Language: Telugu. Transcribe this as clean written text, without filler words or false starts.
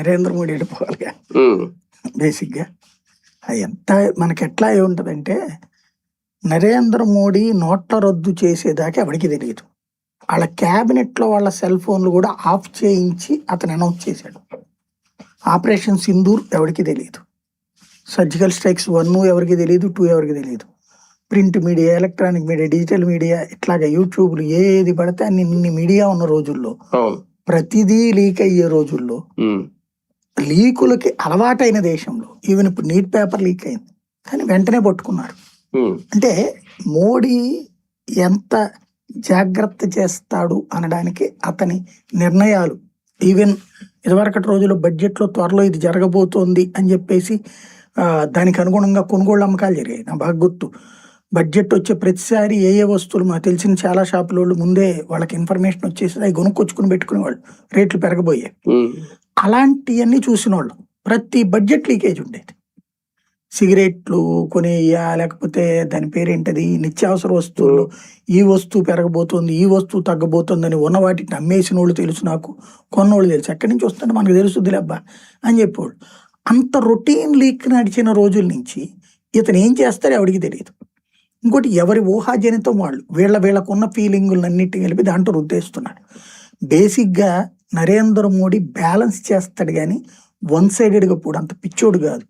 నరేంద్ర మోడీ వెళ్ళిపోవాలిగా బేసిక్గా. అది ఎంత మనకి ఎట్లా అయి ఉంటుందంటే, నరేంద్ర మోడీ నోట్ల రద్దు చేసేదాకా ఎవరికి తెలియదు. వాళ్ళ క్యాబినెట్లో వాళ్ళ సెల్ ఫోన్లు కూడా ఆఫ్ చేయించి అతను అనౌన్స్ చేశాడు. ఆపరేషన్ సింధూర్ ఎవరికి తెలియదు, సర్జికల్ స్ట్రైక్స్ 1 ఎవరికి తెలియదు, 2 ఎవరికి తెలియదు. Print media, electronic media, digital media, ఇట్లాగా యూట్యూబ్లు ఏది పడితే అన్ని మీడియా ఉన్న రోజుల్లో, ప్రతిదీ లీక్ అయ్యే రోజుల్లో, లీకులకి అలవాటైన దేశంలో, ఈవెన్ ఇప్పుడు నీట్ పేపర్ లీక్ అయింది కానీ వెంటనే పట్టుకున్నారు. అంటే మోడీ ఎంత జాగ్రత్త చేస్తాడు అనడానికి అతని నిర్ణయాలు. ఈవెన్ ఇదివరకటి రోజుల్లో బడ్జెట్లో త్వరలో ఇది జరగబోతోంది అని చెప్పేసి దానికి అనుగుణంగా కొనుగోళ్ళు అమ్మకాలు జరిగాయి. నా బాగా గుర్తు. బడ్జెట్ వచ్చే ప్రతిసారి ఏ వస్తువులు మాకు తెలిసిన చాలా షాపుల వాళ్ళు ముందే వాళ్ళకి ఇన్ఫర్మేషన్ వచ్చేసి అవి కొనుక్కొచ్చుకుని పెట్టుకునే వాళ్ళు, రేట్లు పెరగబోయాయి. అలాంటివన్నీ చూసిన వాళ్ళు ప్రతి బడ్జెట్ లీకేజ్ ఉండేది. సిగరెట్లు కొనేయా, లేకపోతే దాని పేరేంటది, నిత్యావసర వస్తువులు, ఈ వస్తువు పెరగబోతుంది, ఈ వస్తువు తగ్గబోతుంది అని ఉన్న వాటిని అమ్మేసిన వాళ్ళు తెలుసు, నాకు కొన్నోళ్ళు తెలుసు, ఎక్కడి నుంచి వస్తుంటే మనకు తెలుస్తుంది అబ్బా అని చెప్పేవాళ్ళు. అంత రొటీన్ లీక్ నడిచిన రోజుల నుంచి ఇతను ఏం చేస్తారో ఎవరికి తెలియదు. ఇంకోటి, ఎవరి ఊహాజనితం వాళ్ళు వీళ్ళకున్న ఫీలింగులన్నిటిని కలిపి దాంట్లో రుద్దేస్తున్నాడు. బేసిక్గా నరేంద్ర మోడీ బ్యాలెన్స్ చేస్తాడు కానీ వన్ సైడెడ్గా కూడా అంత పిచ్చోడు కాదు.